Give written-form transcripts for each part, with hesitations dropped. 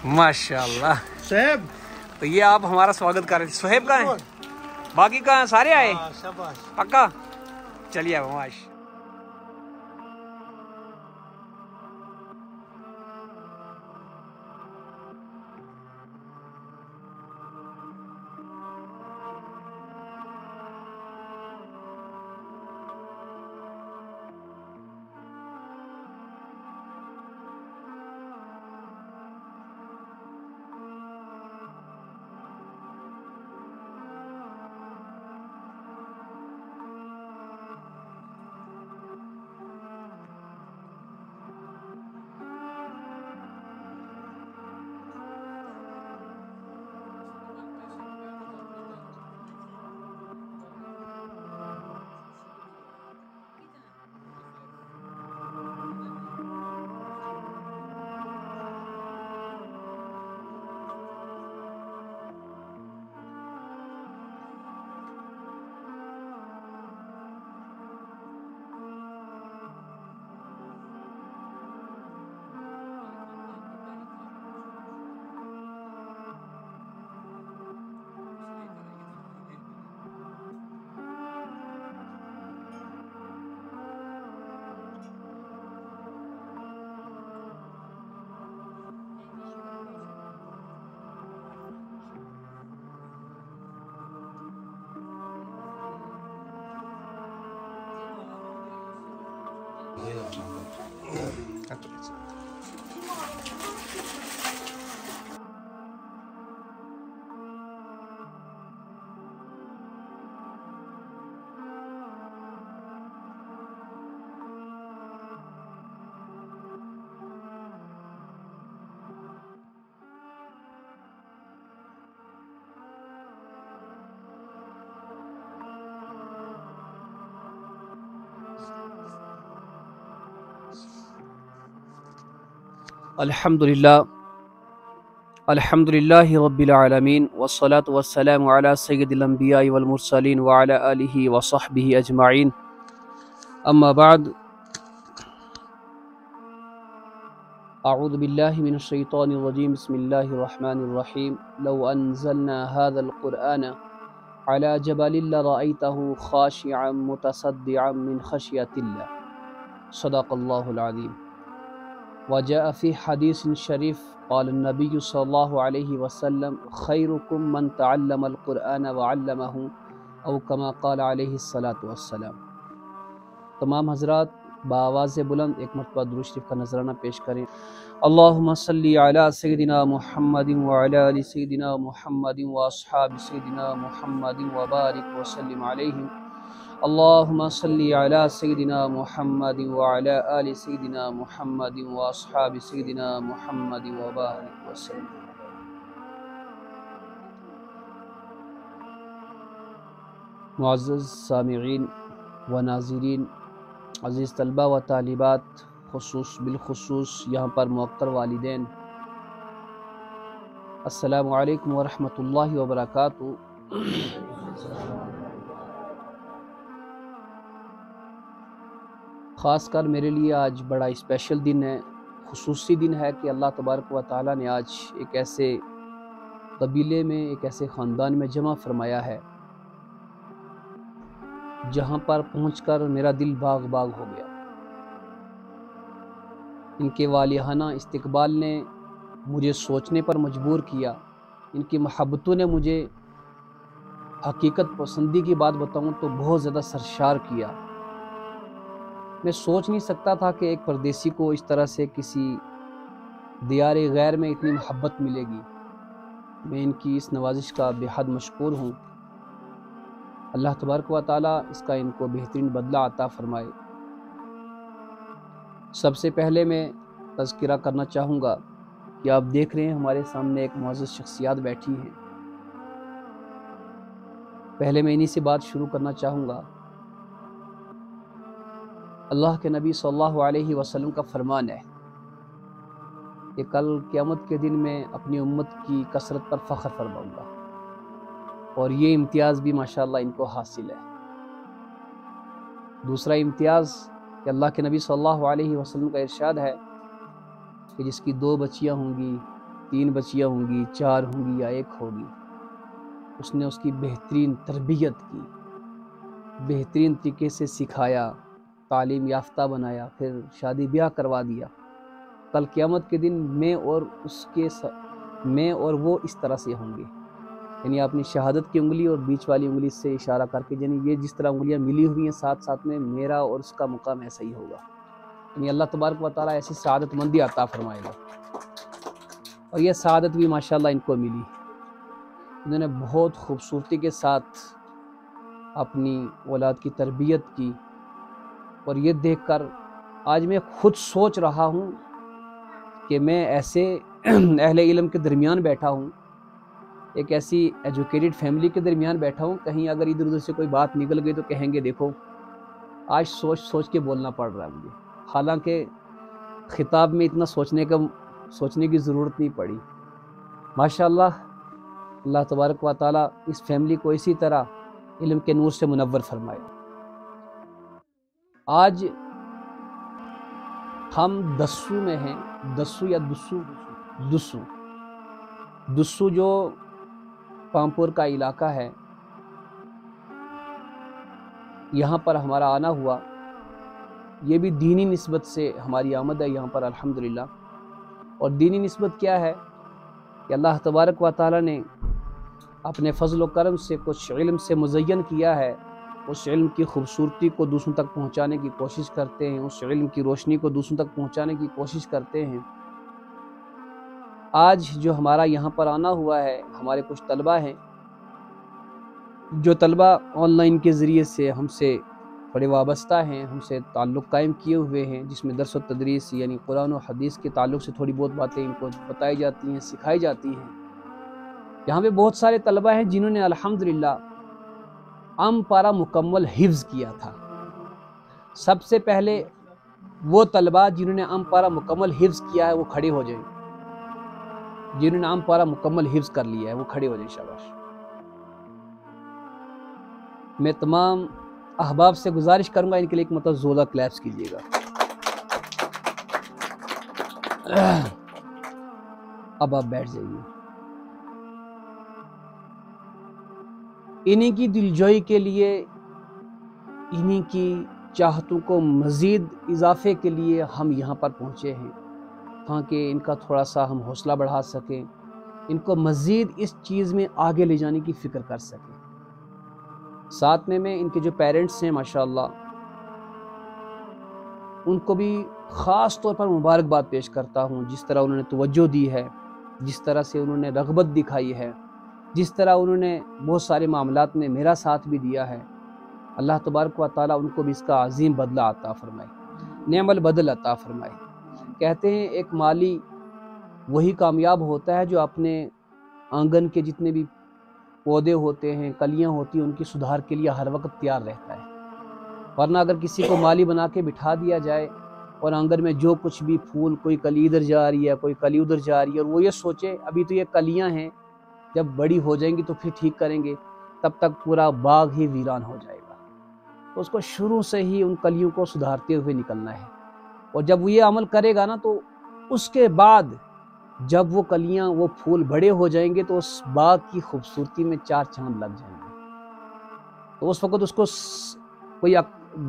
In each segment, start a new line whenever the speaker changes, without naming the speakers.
ماشاءاللہ
صاحب
تو یہ آپ ہمارا سواگت کر رہے تھے. صہیب کہاں ہیں؟ باقی کہاں ہیں؟ سارے آئے پکا. چلیے معاش.
الحمدللہ رب العالمین والصلاة والسلام علی سید الانبیاء والمرسلین وعلی آلہ وصحبہ اجمعین. اما بعد، اعوذ باللہ من الشیطان الرجیم. بسم اللہ الرحمن الرحیم. لو انزلنا هذا القرآن على جبل لرأيته خاشعا متصدعا من خشیۃ اللہ. صدق اللہ العظیم. وجاء في حدیث شریف قال النبی صلی اللہ علیہ وسلم خیرکم من تعلم القرآن وعلمہ او کما قال علیہ الصلاۃ والسلام. تمام حضرات بآواز بلند ایک مرتبہ درود شریف کا نذرانہ پیش کریں. اللہم صلی علی سیدنا محمد وعلی آل سیدنا محمد واصحاب سیدنا محمد وبارک وسلم علیہم. اللہم صلی علی سیدنا محمد وعلی آل سیدنا محمد واصحاب سیدنا محمد وبارک وسلم. معزز سامعین و ناظرین، عزیز طلبہ و طالبات، بالخصوص یہاں پر موقر والدین، السلام علیکم ورحمۃ اللہ وبرکاتہ. خاص کر میرے لیے آج بڑا اسپیشل دن ہے، خصوصی دن ہے کہ اللہ تبارک و تعالیٰ نے آج ایک ایسے قبیلے میں، ایک ایسے خاندان میں جمع فرمایا ہے جہاں پر پہنچ کر میرا دل باغ باغ ہو گیا. ان کے والہانہ استقبال نے مجھے سوچنے پر مجبور کیا. ان کی محبتوں نے مجھے حقیقت پسندی کی بات بتاؤں تو بہت زیادہ سرشار کیا. میں سوچ نہیں سکتا تھا کہ ایک پردیسی کو اس طرح سے کسی دیار غیر میں اتنی محبت ملے گی. میں ان کی اس نوازش کا بے حد مشکور ہوں. اللہ تبارک و تعالیٰ اس کا ان کو بہترین بدلہ عطا فرمائے. سب سے پہلے میں تذکرہ کرنا چاہوں گا کہ آپ دیکھ رہے ہیں ہمارے سامنے ایک معزز شخصیات بیٹھی ہیں. پہلے میں انہی سے بات شروع کرنا چاہوں گا. اللہ کے نبی صلی اللہ علیہ وسلم کا فرمان ہے کہ کل قیامت کے دن میں اپنی امت کی کثرت پر فخر فرماؤں گا، اور یہ امتیاز بھی ماشاءاللہ ان کو حاصل ہے. دوسرا امتیاز کہ اللہ کے نبی صلی اللہ علیہ وسلم کا ارشاد ہے کہ جس کی 2 بچیاں ہوں گی 3 بچیاں ہوں گی، 4 ہوں گی یا 1 ہوگی، اس نے اس کی بہترین تربیت کی، بہترین طریقے سے سکھایا، تعلیم یافتہ بنایا، پھر شادی بیاہ کروا دیا. کل قیامت کے دن میں اور وہ اس طرح سے ہوں گے. یعنی اپنی شہادت کی انگلی اور بیچ والی انگلی سے اشارہ کر کے، یعنی یہ جس طرح انگلیاں ملی ہوئی ہیں ساتھ ساتھ میں، میرا اور اس کا مقام ایسا ہی ہوگا. یعنی اللہ تبارک و تعالیٰ ایسی سعادت مندی عطا فرمائے گا. اور یہ سعادت بھی ماشاءاللہ ان کو ملی. انہوں نے بہت خوبصورتی کے ساتھ اپنی اولاد کی تربیت کی. اور یہ دیکھ کر آج میں خود سوچ رہا ہوں کہ میں ایسے اہل علم کے درمیان بیٹھا ہوں، ایک ایسی ایجوکیٹڈ فیملی کے درمیان بیٹھا ہوں. کہیں اگر ادھر ادھر سے کوئی بات نکل گئی تو کہیں گے دیکھو آج سوچ کے بولنا پڑ رہا ہے مجھے. حالانکہ خطاب میں اتنا سوچنے کی ضرورت نہیں پڑی. ماشاءاللہ اللہ تبارک و تعالیٰ اس فیملی کو اسی طرح علم کے نور سے منور فرمائے. آج ہم دسو میں ہیں، دسو یا دسو جو پامپور کا علاقہ ہے، یہاں پر ہمارا آنا ہوا. یہ بھی دینی نسبت سے ہماری آمد ہے یہاں پر الحمدللہ. اور دینی نسبت کیا ہے کہ اللہ تبارک و تعالیٰ نے اپنے فضل و کرم سے کچھ علم سے مزین کیا ہے. اس علم کی خوبصورتی کو دوسروں تک پہنچانے کی کوشش کرتے ہیں، اس علم کی روشنی کو دوسروں تک پہنچانے کی کوشش کرتے ہیں. آج جو ہمارا یہاں پر آنا ہوا ہے، ہمارے کچھ طلبہ ہیں جو طلبہ آن لائن کے ذریعے سے ہم سے بڑے وابستہ ہیں، ہم سے تعلق قائم کیے ہوئے ہیں، جس میں درس و تدریس یعنی قرآن و حدیث کے تعلق سے تھوڑی بہت باتیں ان کو بتائی جاتی ہیں، سکھائی جاتی ہیں. یہاں پہ بہت سارے طلبہ ہیں جنہوں نے الحمدللہ پارا مکمل حفظ کیا تھا. سب سے پہلے وہ طلبہ جنہوں نے پارا مکمل حفظ کیا ہے وہ کھڑے ہو جائیں. جنہوں نے پارا مکمل حفظ کر لیا ہے وہ کھڑے ہو جائیں. شاباش. میں تمام احباب سے گزارش کروں گا ان کے لیے ایک مرتبہ زوردار کلیپس کیجیے گا. اب آپ بیٹھ جائیے. انہی کی دلجوئی کے لیے، انہی کی چاہتوں کو مزید اضافے کے لیے ہم یہاں پر پہنچے ہیں، تاکہ ان کا تھوڑا سا ہم حوصلہ بڑھا سکیں، ان کو مزید اس چیز میں آگے لے جانے کی فکر کر سکیں. ساتھ میں ان کے جو پیرنٹس ہیں ماشاءاللہ ان کو بھی خاص طور پر مبارکباد پیش کرتا ہوں. جس طرح انہوں نے توجہ دی ہے، جس طرح سے انہوں نے رغبت دکھائی ہے، جس طرح انہوں نے بہت سارے معاملات میں میرا ساتھ بھی دیا ہے. اللہ تبارک و تعالیٰ ان کو بھی اس کا عظیم بدلہ عطا فرمائے، نعم البدل عطا فرمائے. کہتے ہیں ایک مالی وہی کامیاب ہوتا ہے جو اپنے آنگن کے جتنے بھی پودے ہوتے ہیں، کلیاں ہوتی ہیں، ان کی سدھار کے لیے ہر وقت تیار رہتا ہے. ورنہ اگر کسی کو مالی بنا کے بٹھا دیا جائے اور آنگن میں جو کچھ بھی پھول، کوئی کلی ادھر جا رہی ہے، کوئی کلی ادھر جا رہی ہے، اور وہ یہ سوچے ابھی تو یہ کلیاں ہیں، جب بڑی ہو جائیں گی تو پھر ٹھیک کریں گے، تب تک پورا باغ ہی ویران ہو جائے گا. تو اس کو شروع سے ہی ان کلیوں کو سدھارتے ہوئے نکلنا ہے. اور جب وہ یہ عمل کرے گا نا تو اس کے بعد جب وہ کلیاں، وہ پھول بڑے ہو جائیں گے تو اس باغ کی خوبصورتی میں 4 چاند لگ جائیں گے. تو اس وقت اس کو کوئی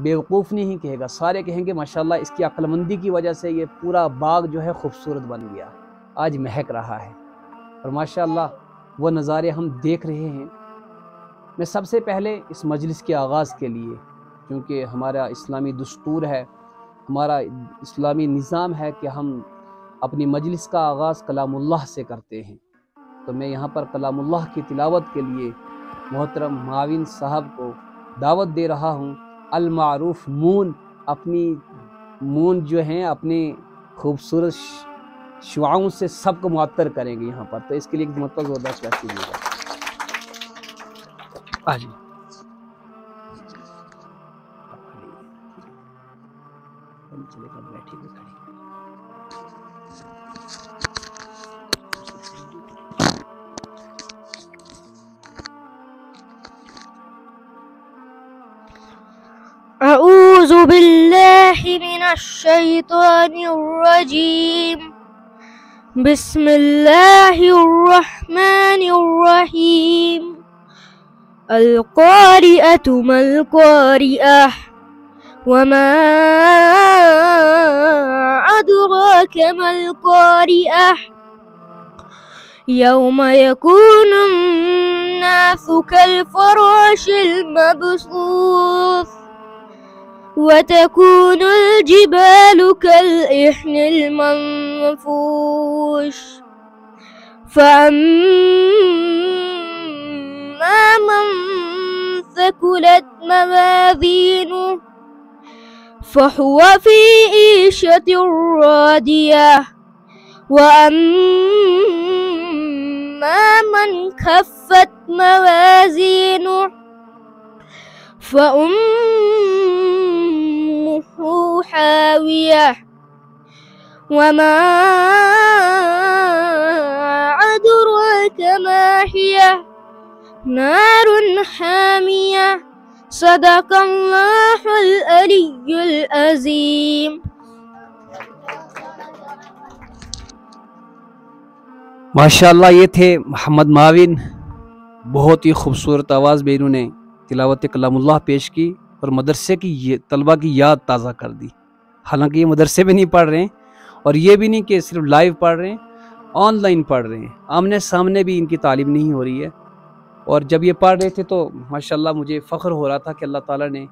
بیوقوف نہیں کہے گا، سارے کہیں گے ماشاءاللہ اس کی عقل مندی کی وجہ سے یہ پورا باغ جو ہے خوبصورت بن گیا، آج مہک رہا ہے. اور ماشاءاللہ وہ نظارے ہم دیکھ رہے ہیں. میں سب سے پہلے اس مجلس کے آغاز کے لیے، کیونکہ ہمارا اسلامی دستور ہے، ہمارا اسلامی نظام ہے کہ ہم اپنی مجلس کا آغاز کلام اللہ سے کرتے ہیں، تو میں یہاں پر کلام اللہ کی تلاوت کے لیے محترم معاون صاحب کو دعوت دے رہا ہوں. المعروف مون، اپنی مون جو ہیں اپنی خوبصورت شعاؤں سے سب کو معطر کریں گے یہاں پر. تو اس کے لیے ایک مرتبہ زوردار کلیپس کیجیے گا. آجی چلے گا، بیٹھے گا، کھڑے.
اعوذ باللہ من الشیطان الرجیم. بسم اللہ الرحمن الرحیم القارئۃ ما القارئۃ وما أدراك ما القارئة يوم يكون الناس كالفراش المبثوث وتكون الجبال كالإحن المنفوش فأما من ثقلت موازينه فهو في عيشة راضية وأما من خفت موازينه فأمه حاوية وما أدراك ما هي نار حامية صدق اللہ العلی العظیم.
ماشاءاللہ یہ تھے محمد معاون. بہت ہی خوبصورت آواز میں انہوں نے تلاوت کلام اللہ پیش کی اور مدرسے کی طلبہ کی یاد تازہ کر دی. حالانکہ یہ مدرسے میں نہیں پڑھ رہے ہیں اور یہ بھی نہیں کہ صرف لائیو پڑھ رہے ہیں، آن لائن پڑھ رہے ہیں. آمنے سامنے بھی ان کی تعلیم نہیں ہو رہی ہے. اور جب یہ پڑھ رہے تھے تو ماشاءاللہ مجھے فخر ہو رہا تھا کہ اللہ تعالیٰ نے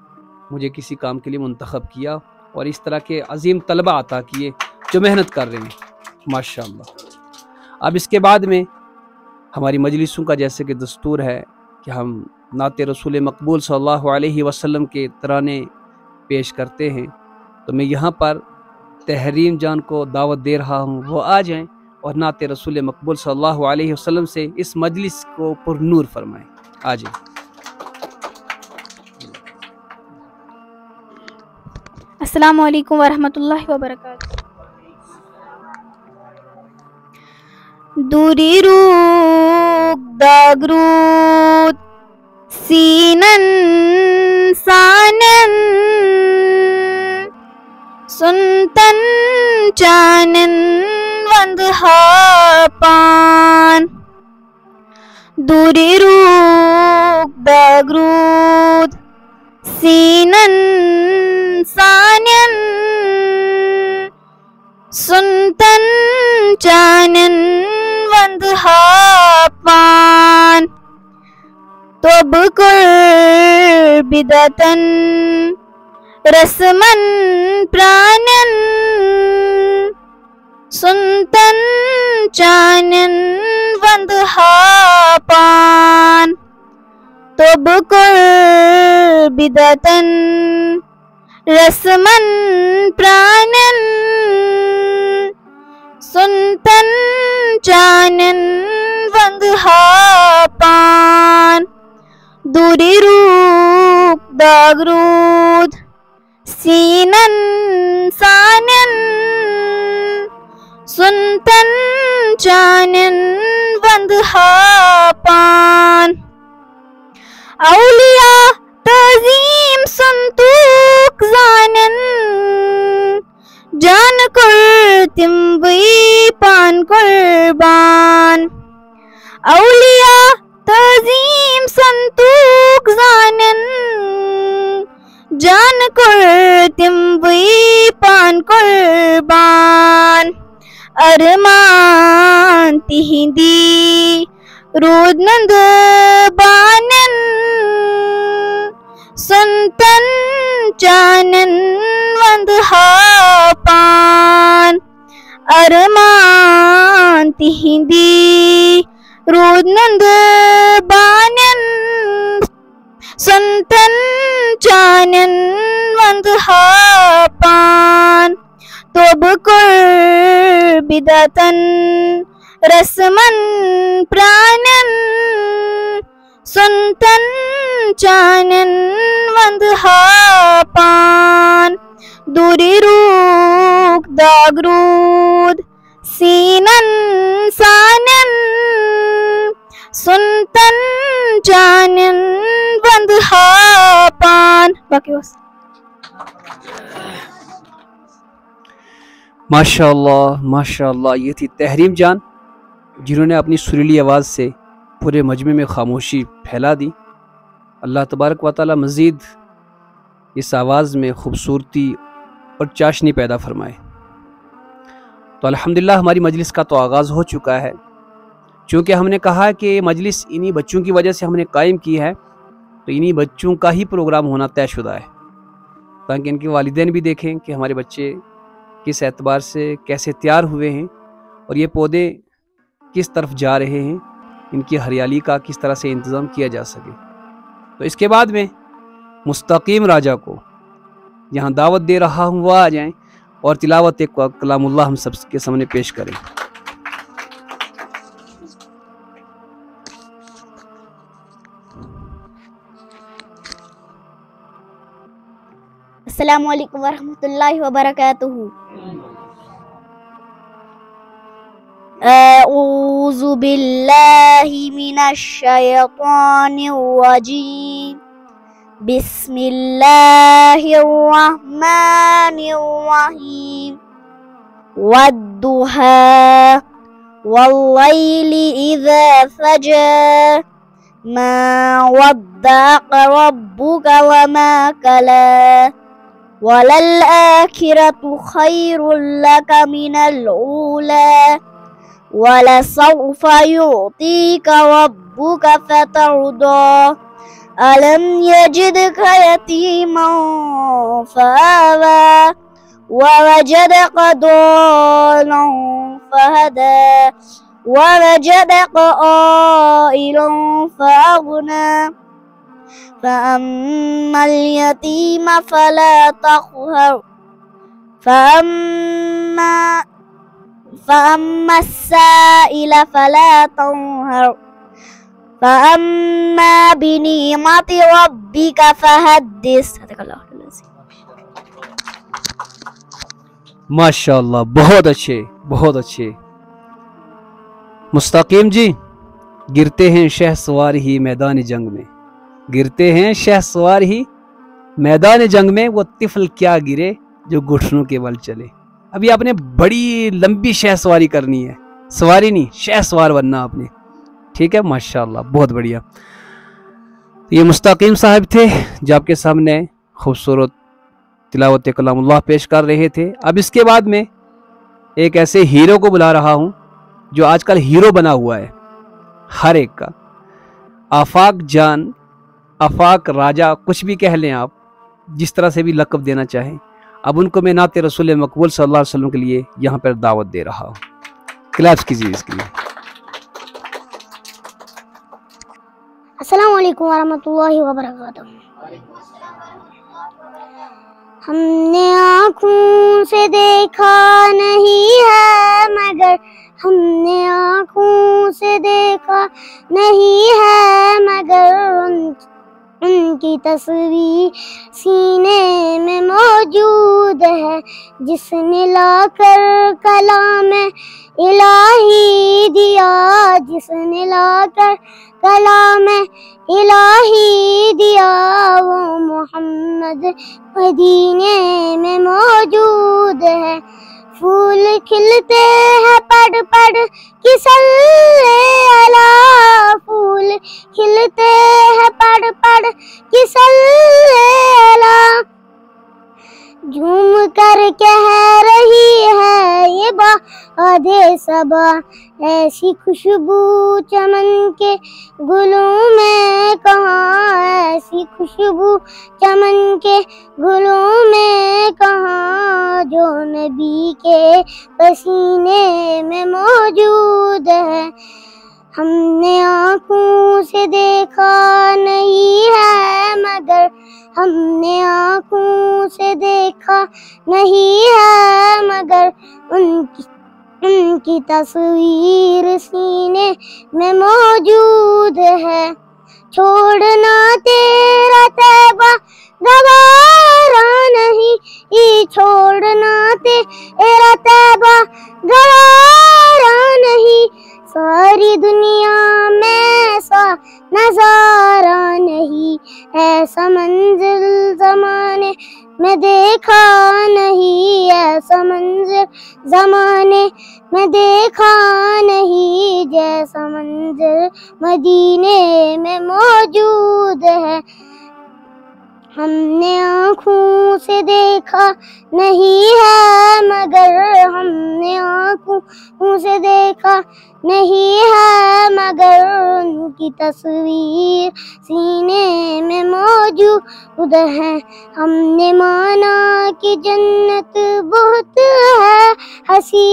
مجھے کسی کام کے لیے منتخب کیا اور اس طرح کے عظیم طلبہ عطا کیے جو محنت کر رہے ہیں ماشاءاللہ. اب اس کے بعد میں ہماری مجلسوں کا جیسے کہ دستور ہے کہ ہم نعت رسول مقبول صلی اللہ علیہ وسلم کے ترانے پیش کرتے ہیں. تو میں یہاں پر تحریم جان کو دعوت دے رہا ہوں، وہ آ جائیں اور نعت رسول مقبول صلی اللہ علیہ وسلم سے اس مجلس کو پر نور فرمائیں. آ جائیں.
السلام علیکم ورحمۃ اللہ وبرکاتہ. دوری روک داگرود سینن سانن سنتن چانن وندہاپان دوری روک داگرود سینن سانن سنتن چانن وندہاپان توب کر بدتن رسمن پرانن سنتن چانن وندہاپان توب کر بدتن رسمن پرانن سنتن چانن وندہاپان دوری روک داگرود سینن سانن سنتن چانن وندہاپان اولیاء تعظیم سنتوک زانن جان کر تموی پان قربان اولیاء تعظیم سنتوک زانن جان کر تموی پان قربان ارمان تہندی رود نند بانن سنتن چانن وندہاپان ارمان تہندی رود نند بانن سنتن چانن وندہاپان توب کر بدتن رسمن پرانن سنتن چانن وندہاپان دوری روک داگرود سینن سانن سنتن چانن وندہاپان. باقی بس.
ماشاءاللہ یہ تھی تحریم جان، جنہوں نے اپنی سریلی آواز سے پورے مجمع میں خاموشی پھیلا دی۔ اللہ تبارک و تعالی مزید اس آواز میں خوبصورتی اور چاشنی پیدا فرمائے۔ تو الحمدللہ ہماری مجلس کا تو آغاز ہو چکا ہے۔ چونکہ ہم نے کہا کہ یہ مجلس انہی بچوں کی وجہ سے ہم نے قائم کی ہے، تو انہی بچوں کا ہی پروگرام ہونا طے شدہ ہے، تاکہ ان کے والدین بھی دیکھیں کہ ہمارے بچے کس اعتبار سے کیسے تیار ہوئے ہیں اور یہ پودے کس طرف جا رہے ہیں، ان کی ہریالی کا کس طرح سے انتظام کیا جا سکے۔ تو اس کے بعد میں مستقیم راجہ کو یہاں دعوت دے رہا ہوں، وہ آ جائیں اور تلاوت کلام اللہ ہم سب کے سامنے پیش کریں۔
السلام علیکم ورحمۃ اللہ وبرکاتہ۔ اعوذ باللہ من الشیطان الرجیم، بسم اللہ الرحمن الرحیم، والضحیٰ واللیل اذا سجى ما ودعك ربك وما قلى وللآخرة خير لك من الأولى ولسوف يعطيك ربك فترضى ألم يجدك يتيما فآوى ووجدك ضالا فهدى ووجدك عائلا فأغنى فأما اليتيم فلا تقهر فأما السائل فلا تنهر فأما بنعمة ربك فحدث۔ صدق اللہ العظیم۔
ماشاءاللہ، بہت اچھے۔ مستقیم جی، گرتے ہیں شہ سوار ہی میدان جنگ میں، گرتے ہیں شہ سوار ہی میدان جنگ میں، وہ طفل کیا گرے جو گھٹنوں کے بل چلے۔ ابھی آپ نے بڑی لمبی شہ سواری کرنی ہے، سواری نہیں، شہ سوار بننا آپ نے، ٹھیک ہے؟ ماشاءاللہ، بہت بڑھیا۔ یہ مستقیم صاحب تھے جو آپ کے سامنے خوبصورت تلاوت کلام اللہ پیش کر رہے تھے۔ اب اس کے بعد میں ایک ایسے ہیرو کو بلا رہا ہوں جو آج کل ہیرو بنا ہوا ہے ہر ایک کا، آفاق جان، آفاق راجہ، کچھ بھی کہہ لیں آپ، جس طرح سے بھی لقب دینا چاہیں۔ اب ان کو میں نعت رسول مقبول صلی اللہ علیہ وسلم کے لیے یہاں پر دعوت دے رہا ہوں۔ کلاپس کیجیے اس کے لیے۔
السلام علیکم ورحمۃ اللہ وبرکاتہ۔ ہم نے آنکھوں سے دیکھا نہیں ہے مگر، ہم نے آنکھوں سے دیکھا نہیں ہے مگر ان کی تصویر سینے میں موجود ہے، جس نے لا کر کلام الہی دیا، جس نے لا کر کلام الہی دیا، وہ محمد مدینے میں موجود ہے۔ پھول کھلتے ہیں پڑھ پڑھ کی صلی اللہ، پھول کھلتے ہیں پڑھ پڑھ کی صلی اللہ، جھوم کر کہہ رہی ہے یہ باد صبا، ایسی خوشبو چمن کے گلوں میں کہاں، ایسی خوشبو چمن کے گلوں میں کہاں، جو نبی کے پسینے میں موجود ہے۔ ہم نے آنکھوں سے دیکھا نہیں ہے مگر، ہم نے آنکھوں سے دیکھا نہیں ہے مگر ان کی تصویر سینے میں موجود ہے۔ چھوڑنا تیرا طیبہ گوارا نہیں، چھوڑنا تیرا طیبہ گوارا نہیں، ساری دنیا میں ایسا نظارہ نہیں، ایسا منظر زمانے میں دیکھا نہیں، ایسا منظر زمانے میں دیکھا نہیں جیسا منظر مدینے میں موجود ہے. ہم نے آنکھوں سے دیکھا نہیں ہے مگر ہم نے آنکھوں سے دیکھا نہیں ہے مگر ان کی تصویر سینے میں موجود ہے. ہم نے مانا کہ جنت بہت ہے ہنسی.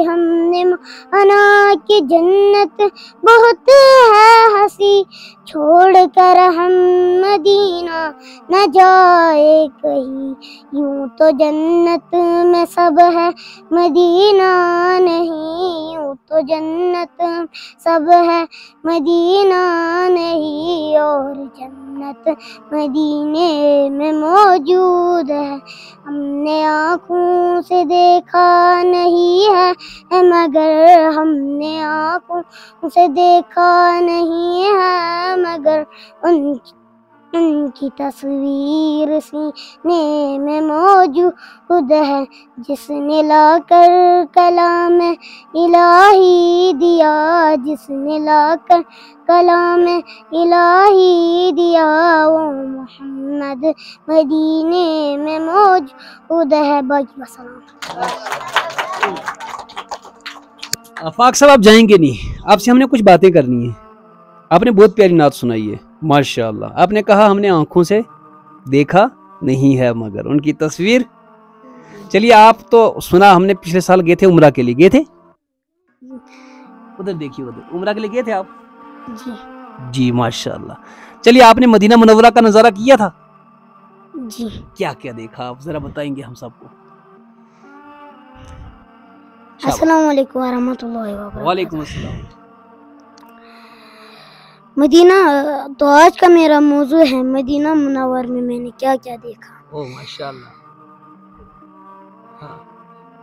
ہم نے مانا کہ جنت بہت ہے ہنسی. چھوڑ کر ہم مدینہ نہ جائے کہیں. یوں تو جنت میں سب ہے مدینہ نہیں. یوں تو جنت سب ہے مدینہ نہیں. اور جنت مدینے میں موجود ہے. ہم نے آنکھوں سے دیکھا نہیں ہے مگر ہم نے آنکھوں سے دیکھا نہیں ہے مگر ان کی تصویر سینے میں موجود ہے. جس نے لا کر کلام الہی دیا جس نے لا کر کلام الہی دیا وہ محمد مدینے میں موجود ہے. باقی وسلام.
آفاق صاحب آپ جائیں گے نہیں, آپ سے ہم نے کچھ باتیں کرنی ہیں. آپ نے بہت پیاری نعت سنائی ہے ماشاء اللہ. آپ نے کہا ہم نے آنکھوں سے دیکھا نہیں ہے مگر ان کی تصویر. چلیے آپ تو سنا ہم نے پچھلے سال گئے تھے عمرہ کے لیے. گئے تھے ادھر دیکھیے ادھر عمرہ کے لیے گئے تھے آپ؟
جی
جی ماشاء اللہ. چلیے آپ نے مدینہ منورہ کا نظارہ کیا تھا؟
جی.
کیا کیا دیکھا آپ ذرا بتائیں گے ہم سب کو؟
السلام علیکم ورحمۃ اللہ وبرکاتہ.
وعلیکم السلام.
مدینہ تو آج کا میرا موضوع ہے مدینہ منور میں میں نے کیا کیا دیکھا.
او ماشاء اللہ.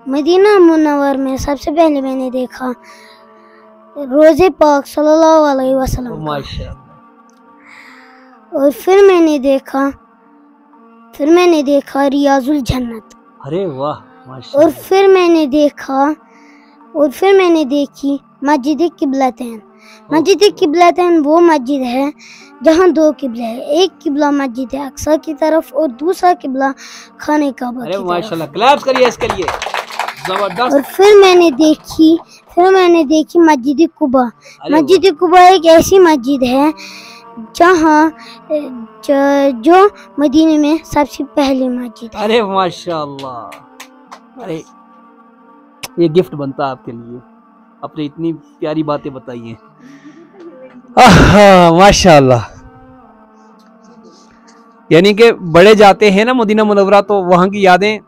مدینہ منور میں سب سے پہلے میں نے دیکھا روزے پاک صلی اللہ علیہ وسلم
ماشاء اللہ.
اور پھر میں نے دیکھا ریاض الجنت.
ارے واہ ماشاء
اور
اللہ.
پھر میں نے دیکھی مسجد قبلتین. مسجد قبلتین وہ مسجد ہے جہاں دو قبلے ہیں. ایک قبلہ مسجد اقصی کی طرف اور دوسرا قبلہ خانہ کعبہ کی طرف.
ماشاءاللہ کلیپس کریے اس کے لیے. زبردست.
اور پھر میں نے دیکھی مسجد قباء. مسجد قباء ایک ایسی مسجد ہے جہاں جو مدینے میں سب سے پہلی مسجد ہے.
ارے ماشاء اللہ. ارے یہ گفٹ بنتا آپ کے لیے. آپ نے اتنی پیاری باتیں بتائی ہیں. ماشاء اللہ. یعنی کہ بڑے جاتے ہیں نا مدینہ منورہ تو وہاں کی یادیں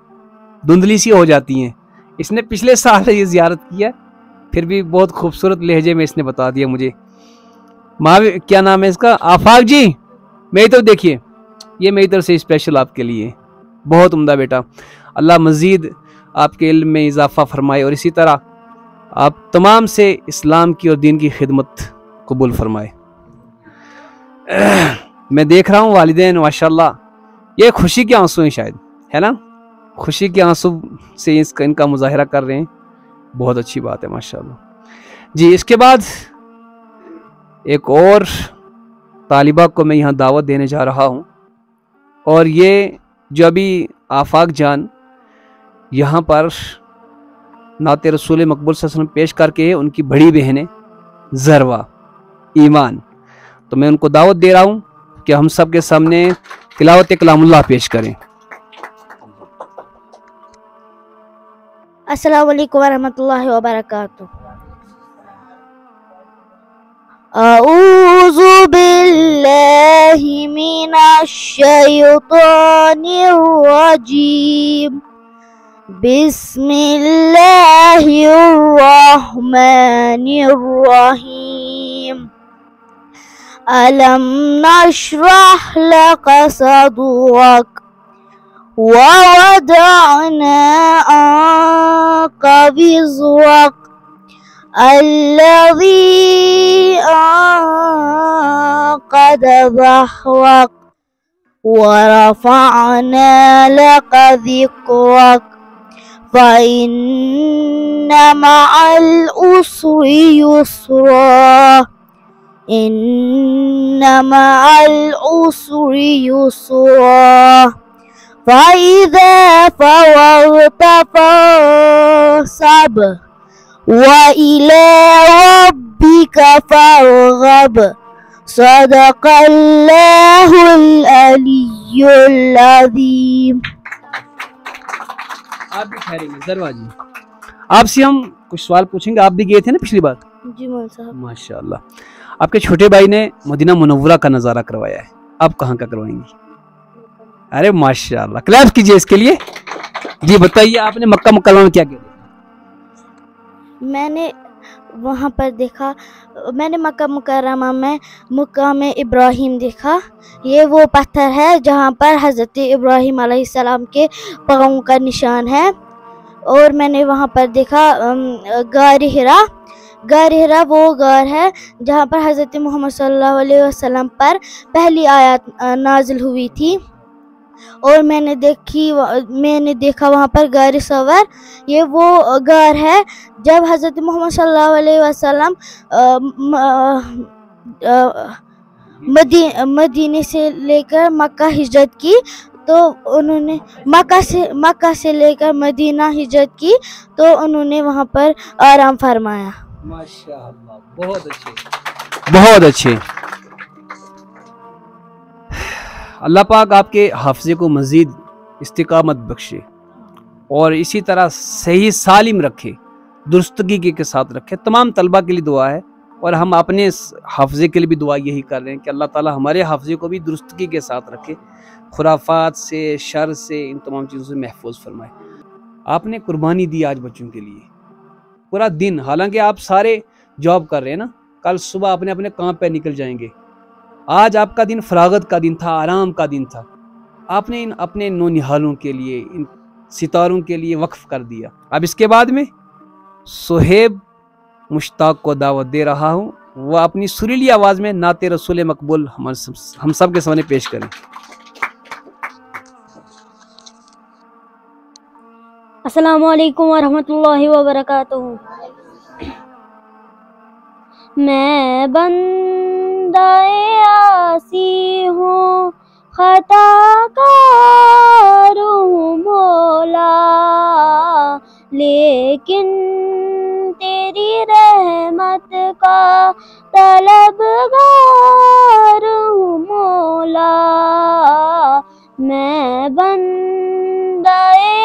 دھندلی سی ہو جاتی ہیں. اس نے پچھلے سال یہ زیارت کیا, پھر بھی بہت خوبصورت لہجے میں اس نے بتا دیا مجھے. کیا نام ہے اس کا؟ آفاق جی میری طرف دیکھیے, یہ میری طرف سے اسپیشل آپ کے لیے. بہت عمدہ بیٹا. اللہ مزید آپ کے علم میں اضافہ فرمائے اور اسی طرح آپ تمام سے اسلام کی اور دین کی خدمت قبول فرمائے. میں دیکھ رہا ہوں والدین ماشاءاللہ یہ خوشی کے آنسو ہیں شاید, ہے نا؟ خوشی کے آنسو سے ان کا مظاہرہ کر رہے ہیں. بہت اچھی بات ہے ماشاءاللہ. جی اس کے بعد ایک اور طالبہ کو میں یہاں دعوت دینے جا رہا ہوں, اور یہ جو ابھی آفاق جان یہاں پر نعت رسول مقبول صلی اللہ علیہ وسلم پیش کر کے ان کی بڑی بہنیں ذروہ ایمان, تو میں ان کو دعوت دے رہا ہوں کہ ہم سب کے سامنے تلاوت کلام اللہ پیش کریں.
السلام علیکم ورحمۃ اللہ وبرکاتہ. اعوذ باللہ من الشیطان الرجیم. بسم اللہ الرحمن الرحیم. ألم نشرح لك صدرك ووضعنا عنك وزرك الذي أنقض ظهرك ورفعنا لك ذكرك فإن مع العسر يسرا إن مع العسر يسرا فإذا فرغت فانصب وإلى ربك فارغب صدق اللہ العلی العظیم.
آپ بھی ٹھہریں گے ضرور جی. آپ سے ہم کچھ سوال پوچھیں گے. آپ بھی گئے تھے نا پچھلی بار؟
جی مول صاحب.
ماشاء اللہ. آپ کے چھوٹے بھائی نے مدینہ منورہ کا نظارہ کروایا ہے, آپ کہاں کا کروائیں گی؟ ارے ماشاء اللہ, کلیپ کیجیے اس کے لیے. جی بتائیے, آپ نے مکہ مکرمہ میں کیا کیا دیکھا؟
میں نے وہاں پر دیکھا, میں نے مکہ مکرمہ میں مقام ابراہیم دیکھا. یہ وہ پتھر ہے جہاں پر حضرت ابراہیم علیہ السلام کے پاؤں کا نشان ہے. اور میں نے وہاں پر دیکھا غار ہرا. غار ہرا وہ غار ہے جہاں پر حضرت محمد صلی اللہ علیہ وسلم پر پہلی آیات نازل ہوئی تھی. اور میں نے دیکھا وہاں پر غار ثور. یہ وہ غار ہے جب حضرت محمد صلی اللہ علیہ وسلم مدینے سے لے کر مکہ ہجرت کی, تو انہوں نے مکہ سے لے کر مدینہ ہجرت کی, تو انہوں نے وہاں پر آرام فرمایا.
ماشاء اللہ, بہت اچھے بہت اچھے. اللہ پاک آپ کے حافظے کو مزید استقامت بخشے اور اسی طرح صحیح سالم رکھے, درستگی کے ساتھ رکھے. تمام طلبہ کے لیے دعا ہے, اور ہم اپنے حافظے کے لیے بھی دعا یہی کر رہے ہیں کہ اللہ تعالی ہمارے حافظے کو بھی درستگی کے ساتھ رکھے, خرافات سے, شر سے, ان تمام چیزوں سے محفوظ فرمائے. آپ نے قربانی دی آج بچوں کے لیے پورا دن, حالانکہ آپ سارے جاب کر رہے ہیں نا, کل صبح اپنے کام پہ نکل جائیں گے. آج آپ کا دن فراغت کا دن تھا, آرام کا دن تھا. آپ نے اپنے نونہالوں کے لیے, ان ستاروں کے لیے وقف کر دیا. اب اس کے بعد میں صہیب مشتاق کو دعوت دے رہا ہوں, وہ اپنی سریلی آواز میں نعت رسول مقبول ہم سب کے سامنے پیش کریں.
السلام علیکم ورحمۃ اللہ وبرکاتہ. میں بندہ عاصی ہوں, خطا کار ہوں مولا, لیکن تیری رحمت کا طلبگار ہوں مولا. میں بندہ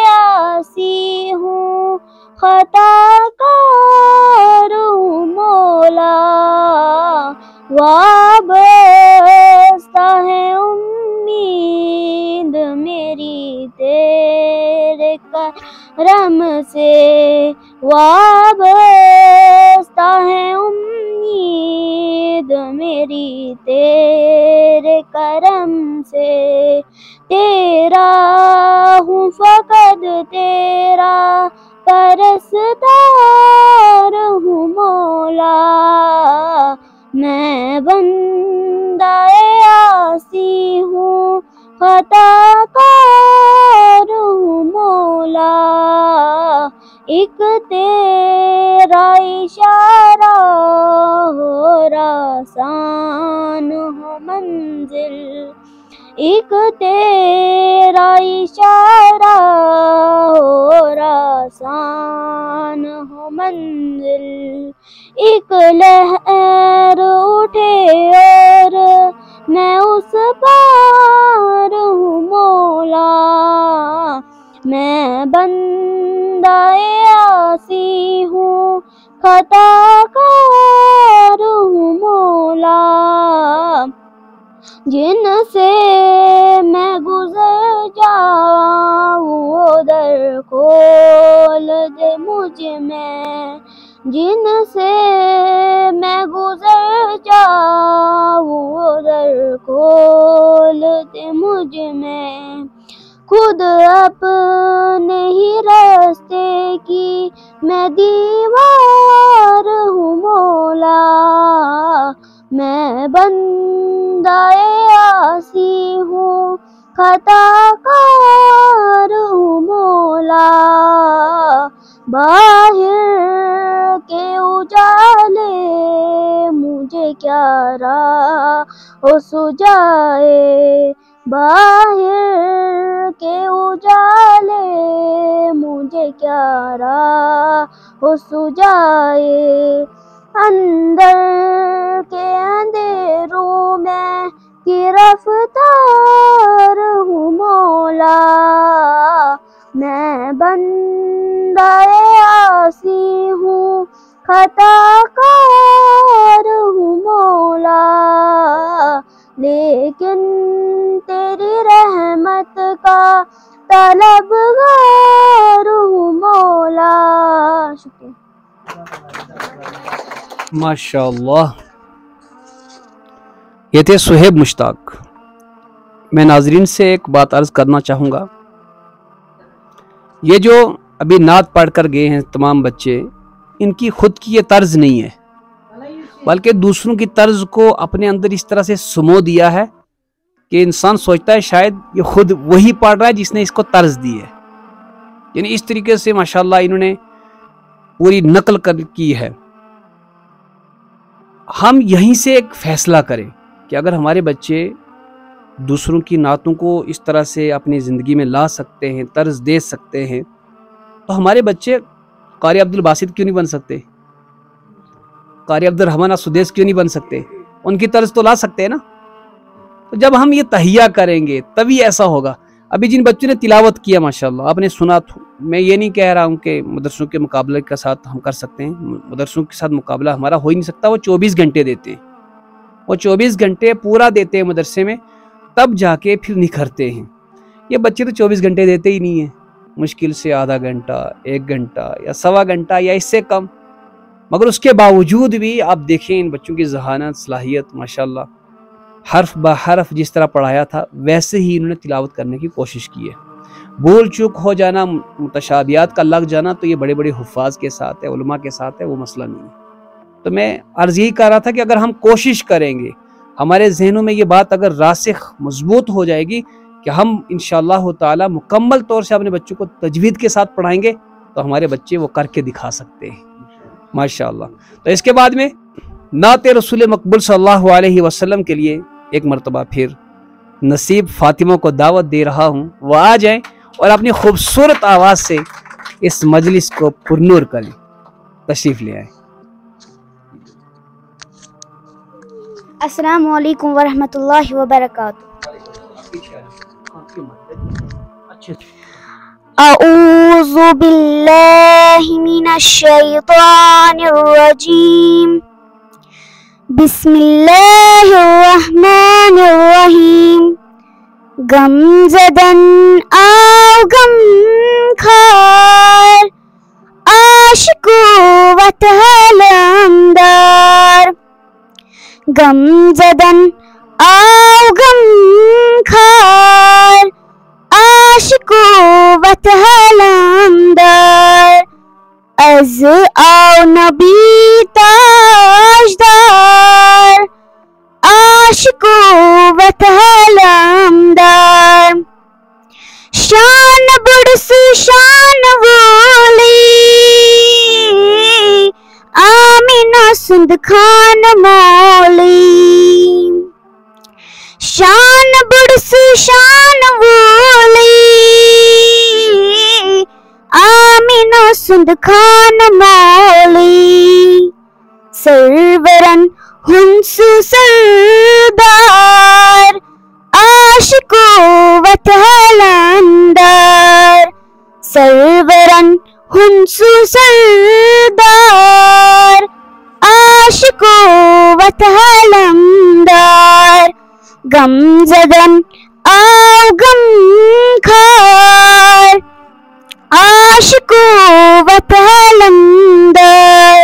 عاصی ہوں, خطا کار ہوں مولا. وابستہ ہے امید میری تیرے کرم سے, وابستہ ہے امید میری تیرے کرم سے. تیرا ہوں فقط تیرا پرستار ہوں مولا. میں بندہ عاصی ہوں, خطا کار ہوں مولا. ایک تیرا اشارہ ہو آسان ہو منزل, ایک تیرا اشارہ ہو آسان ہو منزل. ایک لہر اٹھے اور میں اس پار ہوں مولا. میں بندہ عاصی ہوں, خطا کار ہوں مولا. جن سے میں گزر جاؤں وہ در کھول دے مجھ میں, جن سے میں گزر جاؤں وہ در کھول دے مجھ میں. خود اپنے ہی راستے کی میں دیوار ہوں مولا. میں بندہ عاصی ہوں, خطا کار ہوں مولا. باہر کے اجالے مجھے کیا راہ سجائے، باہر کے اجالے مجھے کیا راہ سجائے، اندر کے اندھیروں میں گرفتار ہوں مولا، میں بندہ عاصی ہوں، خطا کار ہوں مولا، لیکن تیری رحمت کا طلبگار ہوں مولا۔ شکریہ۔
ماشاء اللہ، یہ تھے صہیب مشتاق۔ میں ناظرین سے ایک بات عرض کرنا چاہوں گا، یہ جو ابھی نعت پڑھ کر گئے ہیں تمام بچے، ان کی خود کی یہ طرز نہیں ہے، بلکہ دوسروں کی طرز کو اپنے اندر اس طرح سے سمو دیا ہے کہ انسان سوچتا ہے شاید یہ خود وہی پڑھ رہا ہے جس نے اس کو طرز دی ہے۔ یعنی اس طریقے سے ماشاءاللہ انہوں نے پوری نقل کی ہے۔ ہم یہیں سے ایک فیصلہ کریں کہ اگر ہمارے بچے دوسروں کی نعتوں کو اس طرح سے اپنی زندگی میں لا سکتے ہیں، طرز دے سکتے ہیں، تو ہمارے بچے قاری عبدالباسط کیوں نہیں بن سکتے؟ قاری عبدالرحمن السدیس کیوں نہیں بن سکتے؟ ان کی طرز تو لا سکتے ہیں نا۔ تو جب ہم یہ تہیہ کریں گے تبھی ایسا ہوگا۔ ابھی جن بچوں نے تلاوت کیا ماشاءاللہ آپ نے سنا، میں یہ نہیں کہہ رہا ہوں کہ مدرسوں کے مقابلے کے ساتھ ہم کر سکتے ہیں، مدرسوں کے ساتھ مقابلہ ہمارا ہو ہی نہیں سکتا۔ وہ 24 گھنٹے دیتے ہیں، وہ 24 گھنٹے پورا دیتے ہیں مدرسے میں، تب جا کے پھر نکھرتے ہیں۔ یہ بچے تو 24 گھنٹے دیتے ہی نہیں ہیں، مشکل سے آدھا گھنٹہ، 1 گھنٹہ یا سوا گھنٹہ یا اس سے کم، مگر اس کے باوجود بھی آپ دیکھیں ان بچوں کی ذہانت، صلاحیت ماشاءاللہ، حرف بہ حرف جس طرح پڑھایا تھا ویسے ہی انہوں نے تلاوت کرنے کی کوشش کی ہے۔ بھول چوک ہو جانا، متشابہات کا لگ جانا تو یہ بڑے بڑے حفاظ کے ساتھ ہے، علماء کے ساتھ ہے، وہ مسئلہ نہیں ہے۔ تو میں عرض یہی کر رہا تھا کہ اگر ہم کوشش کریں گے، ہمارے ذہنوں میں یہ بات اگر راسخ مضبوط ہو جائے گی کہ ہم انشاءاللہ تعالی مکمل طور سے اپنے بچوں کو تجوید کے ساتھ پڑھائیں گے تو ہمارے بچے وہ کر کے دکھا سکتے ہیں ماشاءاللہ۔ تو اس کے بعد میں نعت رسول مقبول صلی اللہ علیہ وسلم کے لیے ایک مرتبہ پھر نصیب فاطمہ کو دعوت دے رہا ہوں، وہ آ جائیں اور اپنی خوبصورت آواز سے اس مجلس کو پرنور کریں، تشریف لے آئیں۔
السلام علیکم ورحمۃ اللہ وبرکاتہ۔ اعوذ باللہ من الشیطان الرجیم، بسم اللہ الرحمن الرحیم۔ غم زدن آو غم خار، عاشق و طلبگار، غم زدن آو غم خار، عاشق و طلبگار، از آو نبی تاجدار، عاشق و طلبگار، شان برس شان والی، آمینہ سندھ خان مولی، شان برس شان والی، آمینہ سندھ خان مولی، سرورن ہنس سردار، عاشق و طلبگار، سرورن ہنس سردار، عاشق و طلبگار، غم زدن آو غم خار، عاشق و طلبگار،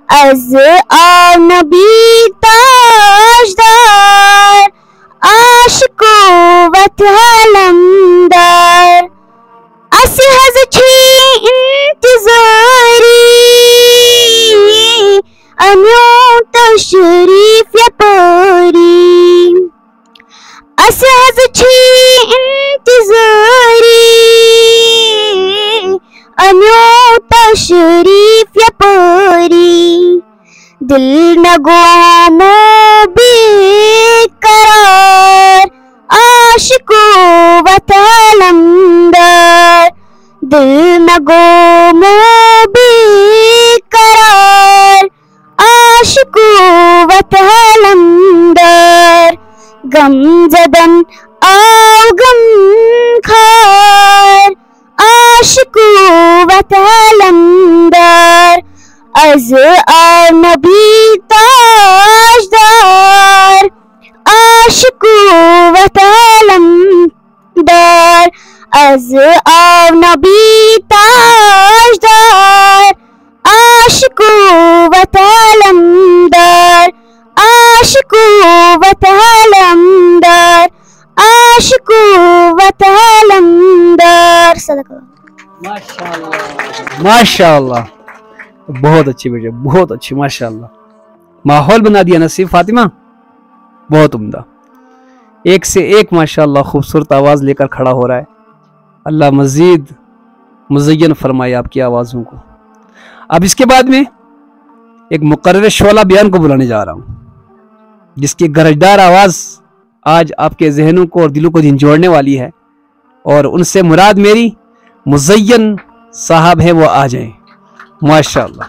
از آو نبی تاجدار، عاشق و طلبگار، اسی ہز چھی انتظاری، انیوں تشریف یا پاری، اسی ہز چھی انتظاری، انیوں تشریف یا پوری دل نگوم بے قرار عاشق و طلبگار دل نگوم بے قرار عاشق و طلبگار غم زدن آو غم خار عاشق و طلبگار از نبی تاجدار عاشق و طلبگار از نبی تاجدار عاشق و طلبگار عاشق و طلبگار عاشق و طلبگار صدق اللہ
ماشاءاللہ بہت اچھی بیٹے بہت اچھی ماشاءاللہ ماحول بنا دیا نصیب فاطمہ بہت عمدہ ایک سے ایک ماشاءاللہ خوبصورت آواز لے کر کھڑا ہو رہا ہے اللہ مزید مزین فرمائے آپ کی آوازوں کو اب اس کے بعد میں ایک مقرر شعلہ بیان کو بلانے جا رہا ہوں جس کی گرجدار آواز آج آپ کے ذہنوں کو اور دلوں کو جھنجھوڑنے والی ہے اور ان سے مراد میری مزین صاحب ہیں وہ آ جائیں ماشاءاللہ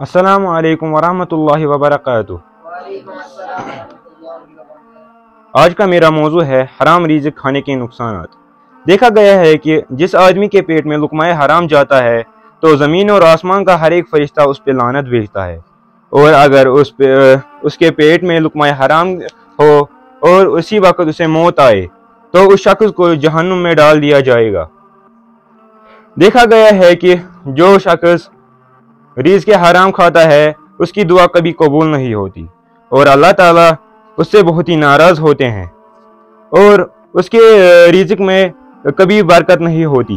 السلام علیکم ورحمۃ اللہ وبرکاتہ۔ آج کا میرا موضوع ہے حرام رزق کھانے کے نقصانات۔ دیکھا گیا ہے کہ جس آدمی کے پیٹ میں لقمہ حرام جاتا ہے تو زمین اور آسمان کا ہر ایک فرشتہ اس پہ لعنت بھیجتا ہے، اور اگر اس کے پیٹ میں لقمہ حرام ہو اور اسی وقت اسے موت آئے تو اس شخص کو جہنم میں ڈال دیا جائے گا۔ دیکھا گیا ہے کہ جو شخص رزق حرام کھاتا ہے اس کی دعا کبھی قبول نہیں ہوتی اور اللہ تعالیٰ اس سے بہت ہی ناراض ہوتے ہیں، اور اس کے رزق میں کبھی برکت نہیں ہوتی۔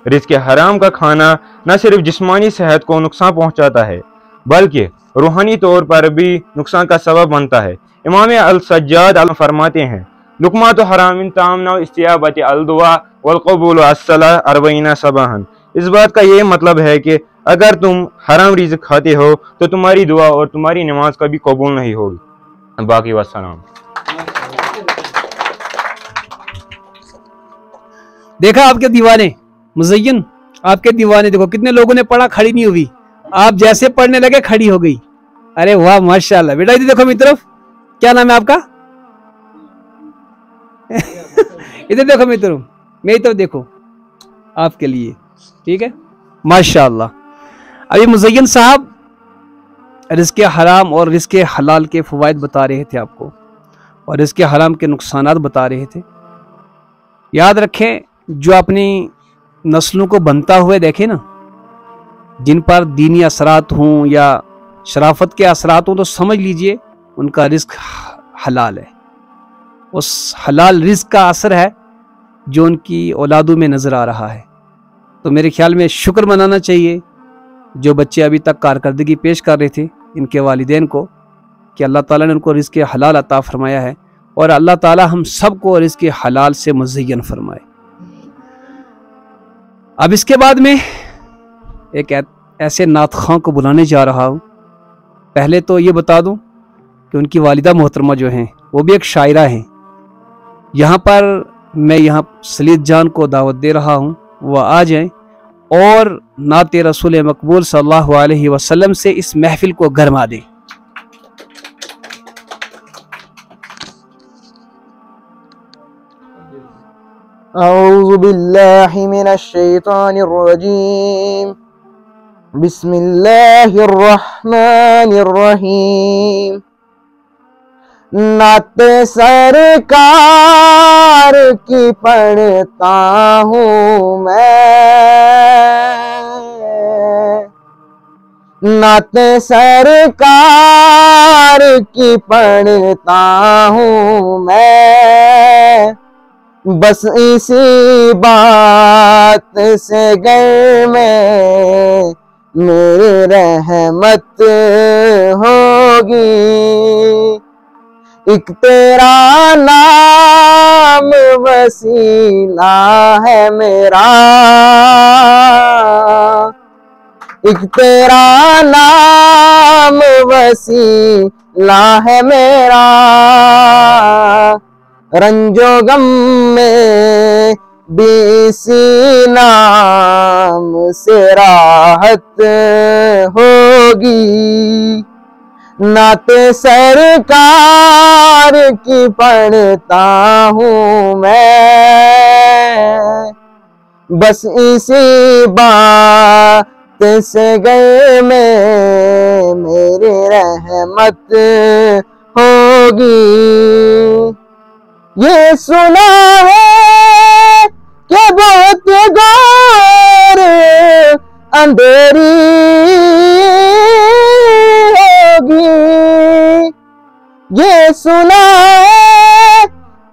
رزق حرام کا کھانا نہ صرف جسمانی صحت کو نقصان پہنچاتا ہے بلکہ روحانی طور پر بھی نقصان کا سبب بنتا ہے۔ امام السجاد فرماتے ہیں لقمۃ حرام تامنع استجابۃ الدعاء والقبول الصلاۃ 40 صباحا۔ اس بات کا یہ مطلب ہے کہ اگر تم حرام رزق کھاتے ہو تو تمہاری دعا اور تمہاری نماز کبھی قبول نہیں ہوگی۔ باقی والسلام۔
دیکھا آپ کے دیوانے مزین، آپ کے دیوانے دیکھو کتنے لوگوں نے پڑھا کھڑی نہیں ہوئی، آپ جیسے پڑھنے لگے کھڑی ہو گئی۔ ارے واہ ماشاءاللہ بیٹا ادھر دیکھو میری طرف، کیا نام ہے آپ کا؟ ادھر دیکھو میری طرف دیکھو، آپ کے لیے ٹھیک ہے ماشاءاللہ۔ ابھی مزین صاحب رزق حرام اور رزق حلال کے فوائد بتا رہے تھے آپ کو، اور رزق حرام کے نقصانات بتا رہے تھے۔ یاد رکھیں جو اپنی نسلوں کو بنتا ہوئے دیکھیں نا، جن پر دینی اثرات ہوں یا شرافت کے اثرات ہوں تو سمجھ لیجئے ان کا رزق حلال ہے، اس حلال رزق کا اثر ہے جو ان کی اولادوں میں نظر آ رہا ہے۔ تو میرے خیال میں شکر منانا چاہیے جو بچے ابھی تک کارکردگی پیش کر رہے تھے ان کے والدین کو کہ اللہ تعالیٰ نے ان کو رزق حلال عطا فرمایا ہے، اور اللہ تعالیٰ ہم سب کو رزق حلال سے مزین فرمائے۔ اب اس کے بعد میں ایک ایسے نعت خواں کو بلانے جا رہا ہوں۔ پہلے تو یہ بتا دوں کہ ان کی والدہ محترمہ جو ہیں وہ بھی ایک شاعرہ ہیں، یہاں پر میں سلید جان کو دعوت دے رہا ہوں وہ آ جائیں اور نعت رسول مقبول صلی اللہ علیہ وسلم سے اس محفل کو گرما دیں۔
اعوذ باللہ من الشیطان الرجیم، بسم اللہ الرحمن الرحیم۔ نعت سرکار کی پڑھتا ہوں میں، نعت سرکار کی پڑھتا ہوں میں، بس اسی بات سے گھر میں میری رحمت ہوگی۔ ایک تیرا نام وسیلہ ہے میرا، ایک تیرا نام وسیلہ ہے میرا، رنج و غم میں بھی اسی نام سے راحت ہوگی۔ نعت سرکار کی پڑھتا ہوں میں، بس اسی بات سے گھر میں میری رحمت ہوگی۔ یہ سنا ہے کہ بہت غور اندھیری ہوگی، یہ سنا ہے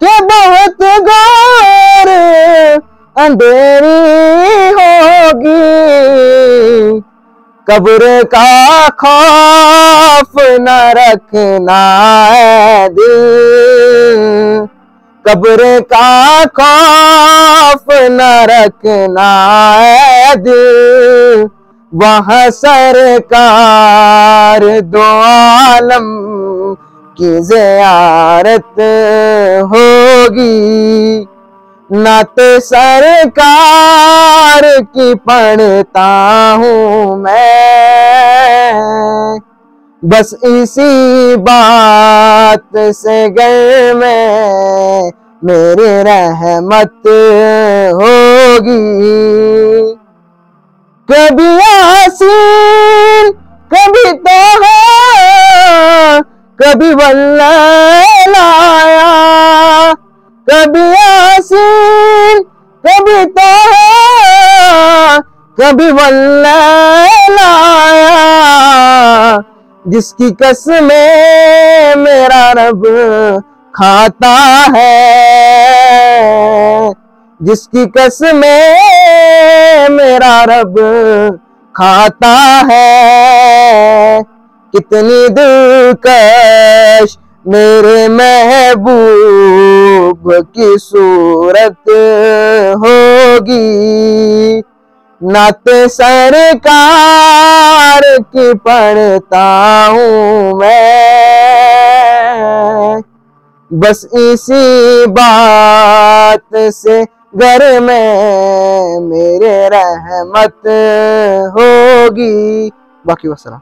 کہ بہت غور اندھیری ہوگی۔ قبر کا خوف نہ رکھنا ہے دل، قبر کا خوف نہ رکھنا ہے دل، وہاں سرکار دو عالم کی زیارت ہوگی۔ نعت سرکار کی پڑھتا ہوں میں، بس اسی بات سے گھر میں میری رحمت ہوگی۔ کبھی یاسین کبھی طٰہٰ کبھی واللیل آیا، کبھی یاسین کبھی طٰہٰ کبھی واللیل آیا، جس کی قسمیں میرا رب کھاتا ہے، جس کی قسمیں میرا رب کھاتا ہے، کتنی دلکش میرے محبوب کی صورت ہوگی۔ نعت سرکار کی پڑھتا ہوں میں، بس اسی بات سے گھر میں میرے رحمت ہوگی۔ باقی والسلام۔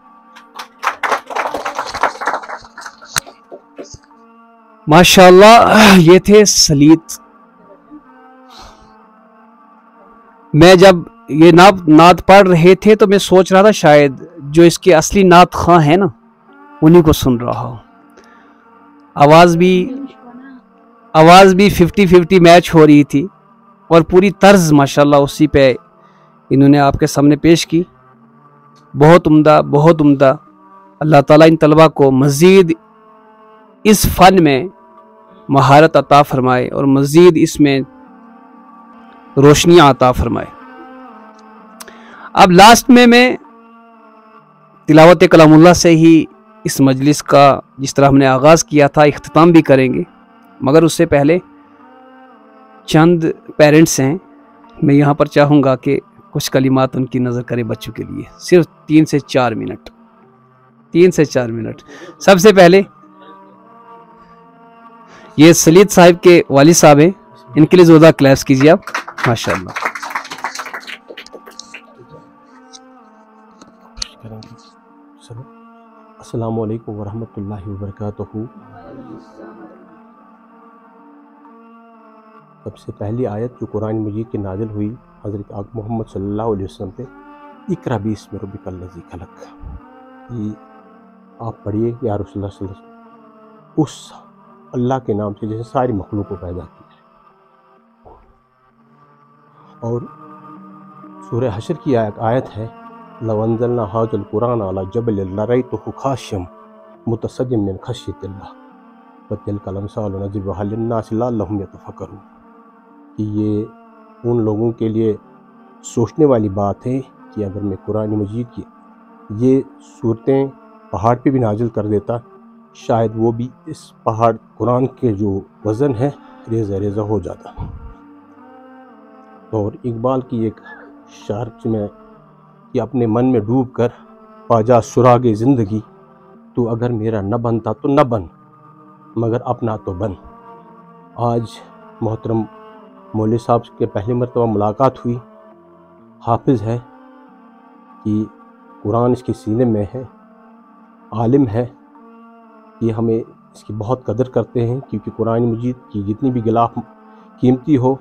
ماشاءاللہ، یہ تھے سلیط۔ میں جب یہ نعت پڑھ رہے تھے تو میں سوچ رہا تھا شاید جو اس کے اصلی نعت خواں ہیں نا انہی کو سن رہا ہوں۔ آواز بھی 50-50 میچ ہو رہی تھی، اور پوری طرز ماشاءاللہ اسی پہ انہوں نے آپ کے سامنے پیش کی۔ بہت عمدہ، بہت عمدہ۔ اللہ تعالیٰ ان طلبہ کو مزید اس فن میں مہارت عطا فرمائے اور مزید اس میں روشنیاں عطا فرمائے۔ اب لاسٹ میں تلاوت کلام اللہ سے ہی اس مجلس کا جس طرح ہم نے آغاز کیا تھا اختتام بھی کریں گے، مگر اس سے پہلے چند پیرنٹس ہیں، میں یہاں پر چاہوں گا کہ کچھ کلمات ان کی نظر کرے بچوں کے لیے، صرف 3 سے 4 منٹ۔ 3 سے 4 منٹ۔ سب سے پہلے یہ سلیط صاحب کے والد صاحب ہیں، ان کے لیے زوردار کلیپس کیجیے آپ۔ ماشاءاللہ۔
السلام علیکم ورحمۃ اللہ وبرکاتہ۔ سب سے پہلی آیت جو قرآن مجید کی نازل ہوئی حضرت آقا محمد صلی اللہ علیہ وسلم پہ، اقرأ باسم ربک الذی خلق، یہ آپ پڑھیے یا رسول اللہ صلی اللہ علیہ وسلم، اس اللہ کے نام سے جیسے ساری مخلوق کو پیدا کیا ہے۔ اور سورہ حشر کی آیت ہے، لو انزلنا ھذا القرآن علی جبل لرأیتہ خاشعا متصدعا من خشیۃ اللہ وتلک الامثال نضربھا للناس لعلھم یتفکرون، کہ یہ ان لوگوں کے لیے سوچنے والی بات ہے کہ اگر میں قرآن مجید کی یہ صورتیں پہاڑ پہ بھی نازل کر دیتا، شاید وہ بھی اس پہاڑ قرآن کے جو وزن ہے ریزہ ریزہ ہو جاتا۔ اور اقبال کی ایک شعر میں کہ اپنے من میں ڈوب کر پاجا سراغ زندگی، تو اگر میرا نہ بنتا تو نہ بن، مگر اپنا تو بن۔ آج محترم مولوی صاحب کے پہلی مرتبہ ملاقات ہوئی۔ حافظ ہے کہ قرآن اس کے سینے میں ہے، عالم ہے، یہ ہمیں اس کی بہت قدر کرتے ہیں، کیونکہ قرآن مجید کی جتنی بھی غلاف قیمتی ہو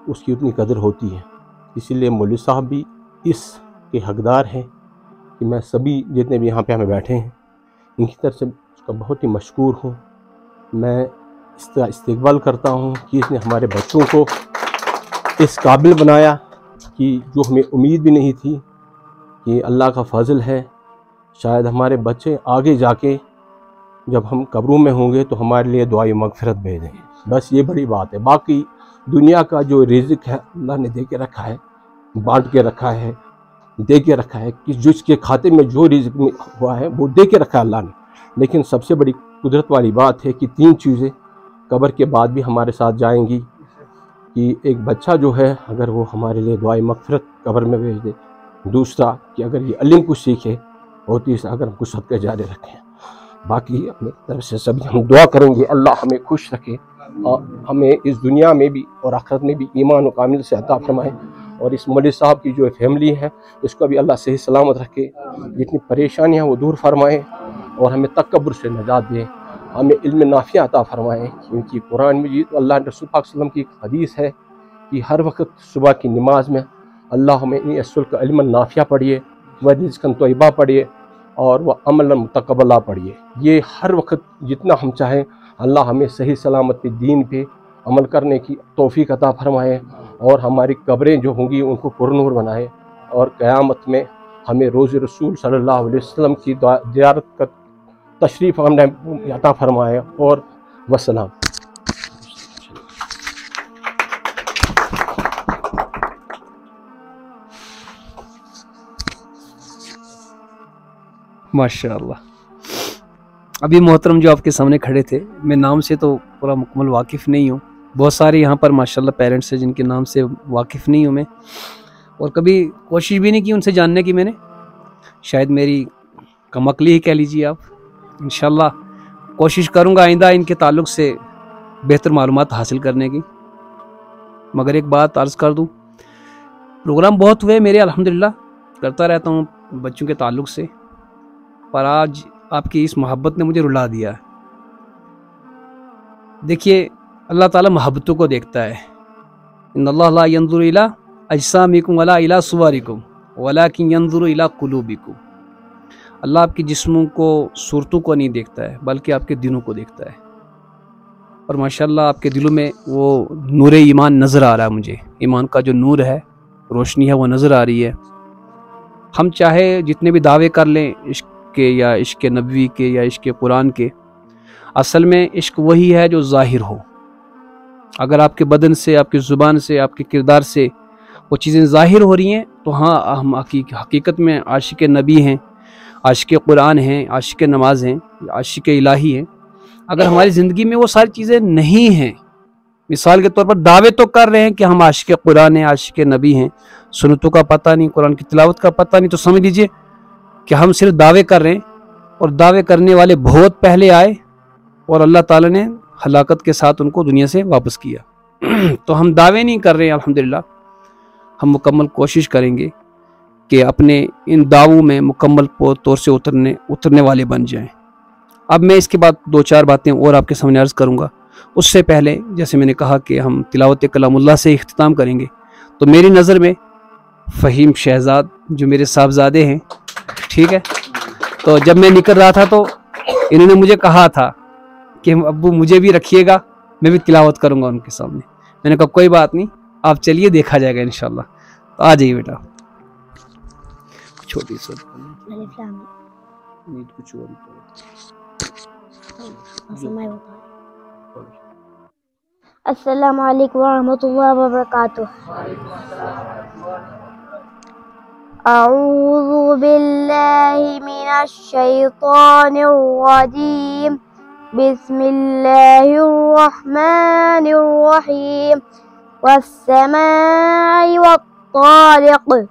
اس کی اتنی قدر ہوتی ہے۔ اسی لیے مولوی صاحب بھی اس کے حقدار ہیں کہ میں سبھی جتنے بھی یہاں پہ ہمیں بیٹھے ہیں ان کی طرف سے اس کا بہت ہی مشکور ہوں۔ میں اس کا استقبال کرتا ہوں کہ اس نے ہمارے بچوں کو اس قابل بنایا کہ جو ہمیں امید بھی نہیں تھی، کہ اللہ کا فضل ہے شاید ہمارے بچے آگے جا کے جب ہم قبروں میں ہوں گے تو ہمارے لیے دعائیں مغفرت بھیجیں گے۔ بس یہ بڑی بات ہے۔ باقی دنیا کا جو رزق ہے اللہ نے دے کے رکھا ہے، بانٹ کے رکھا ہے، دے کے رکھا ہے کہ جس کے کھاتے میں جو رزق ہوا ہے وہ دے کے رکھا ہے اللہ نے۔ لیکن سب سے بڑی قدرت والی بات ہے کہ 3 چیزیں قبر کے بعد بھی ہمارے ساتھ جائیں گی، کہ ایک بچہ جو ہے اگر وہ ہمارے لیے دعائیں مغفرت قبر میں بھیج دے، دوسرا کہ اگر یہ علم کچھ سیکھے، اور تیسرا اگر ہم کچھ صدقہ جارے رکھیں۔ باقی اپنی طرف سے سبھی ہم دعا کریں گے اللہ ہمیں خوش رکھے اور ہمیں اس دنیا میں بھی اور آخرت میں بھی ایمان و کامل سے عطا فرمائے، اور اس مولوی صاحب کی جو فیملی ہے اس کو بھی اللہ صحیح سلامت رکھے، جتنی پریشانیاں وہ دور فرمائے اور ہمیں تکبر سے نجات دے، ہمیں علم نافع عطا فرمائے، کیونکہ قرآن مجید اللہ رسول پاک صلی اللہ علیہ وسلم کی ایک حدیث ہے کہ ہر وقت صبح کی نماز میں اللہ ہمیں اسلک علم نافع پڑھیے، و رزقا طیبہ پڑھیے، اور وہ عمل متقبلہ پڑھیے۔ یہ ہر وقت جتنا ہم چاہیں اللہ ہمیں صحیح سلامت دین پہ عمل کرنے کی توفیق عطا فرمائے، اور ہماری قبریں جو ہوں گی ان کو پرنور بنائے، اور قیامت میں ہمیں روز رسول صلی اللہ علیہ وسلم کی زیارت کا تشریف ہمیں عطا فرمائے، اور وسلام۔
ماشاء اللہ۔ ابھی محترم جو آپ کے سامنے کھڑے تھے، میں نام سے تو پورا مکمل واقف نہیں ہوں، بہت سارے یہاں پر ماشاءاللہ پیرنٹس ہیں جن کے نام سے واقف نہیں ہوں میں، اور کبھی کوشش بھی نہیں کی ان سے جاننے کی میں نے، شاید میری کم عقلی ہی کہہ لیجیے آپ۔ انشاءاللہ کوشش کروں گا آئندہ ان کے تعلق سے بہتر معلومات حاصل کرنے کی۔ مگر ایک بات عرض کر دوں، پروگرام بہت ہوئے میرے الحمدللہ، کرتا رہتا ہوں بچوں کے تعلق سے، پر آج آپ کی اس محبت نے مجھے رلا دیا ہے۔ دیکھیے اللہ تعالیٰ محبتوں کو دیکھتا ہے، ان اللہ لا ينظر الى اجسامکم ولا الى صورکم ولکن ينظر الى قلوبکم۔ اللہ آپ کے جسموں کو، صورتوں کو نہیں دیکھتا ہے بلکہ آپ کے دلوں کو دیکھتا ہے، اور ماشاءاللہ آپ کے دلوں میں وہ نور ایمان نظر آ رہا ہے، مجھے ایمان کا جو نور ہے، روشنی ہے، وہ نظر آ رہی ہے۔ ہم چاہے جتنے بھی دعوے کر لیں عشق کے یا عشق نبوی کے یا عشق قرآن کے، اصل میں عشق وہی ہے جو ظاہر ہو۔ اگر آپ کے بدن سے، آپ کی زبان سے، آپ کے کردار سے وہ چیزیں ظاہر ہو رہی ہیں تو ہاں ہم حقیقت میں عاشق نبی ہیں، عاشق قرآن ہیں، عاشق نماز ہیں، عاشق الہی ہیں۔ اگر ہماری زندگی میں وہ ساری چیزیں نہیں ہیں، مثال کے طور پر دعوے تو کر رہے ہیں کہ ہم عاشق قرآن ہیں، عاشق نبی ہیں، سنتوں کا پتہ نہیں، قرآن کی تلاوت کا پتہ نہیں، تو سمجھ لیجئے کہ ہم صرف دعوے کر رہے ہیں، اور دعوے کرنے والے بہت پہلے آئے اور اللہ تعالیٰ نے ہلاکت کے ساتھ ان کو دنیا سے واپس کیا۔ تو ہم دعوے نہیں کر رہے ہیں الحمدللہ، ہم مکمل کوشش کریں گے کہ اپنے ان دعووں میں مکمل طور سے اترنے والے بن جائیں۔ اب میں اس کے بعد 2-4 باتیں اور آپ کے سامنے عرض کروں گا۔ اس سے پہلے جیسے میں نے کہا کہ ہم تلاوت کلام اللہ سے اختتام کریں گے، تو میری نظر میں فہیم شہزاد جو میرے صاحبزادے ہیں، ٹھیک ہے، تو جب میں نکل رہا تھا تو انہوں نے مجھے کہا تھا کہ ابو مجھے بھی رکھیے گا، میں بھی تلاوت کروں گا ان کے سامنے۔ میں نے کہا کوئی بات نہیں، آپ چلیے، دیکھا جائے گا انشاءاللہ۔ تو آ جائیے بیٹا، چھوٹی سی کچھ اور
السلام علیکم ورحمۃ اللہ وبرکاتہ۔ أعوذ بالله من الشيطان الرجيم بسم الله الرحمن الرحيم والسماء والطارق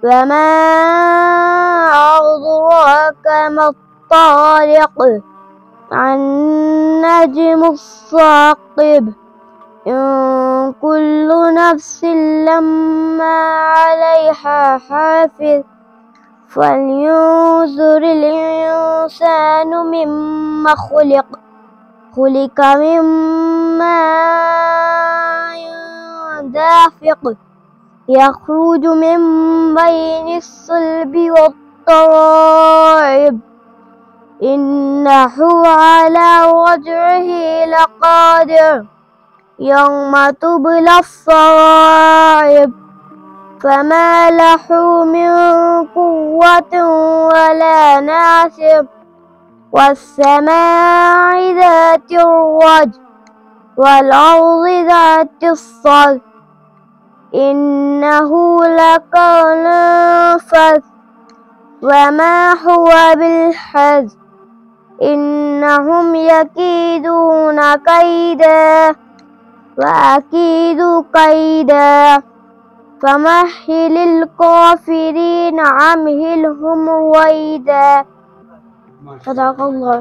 وما أدراك ما الطارق النجم الثاقب إن كل نفس لما عليها حافظ فلينظر الإنسان مما خلق من ماء دافق يخرج من بين الصلب والترائب إنه على رجعه لقادر يوم تبلى السرائر فما له من قوة ولا ناصر والسماء ذات الرجع والأرض ذات الصدع إنه لقول فذ وما هو بالحزن إنهم يكيدون كيدا وأكيد كيدا فمهل الكافرين أمهلهم رويدا صدق الله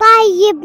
طيب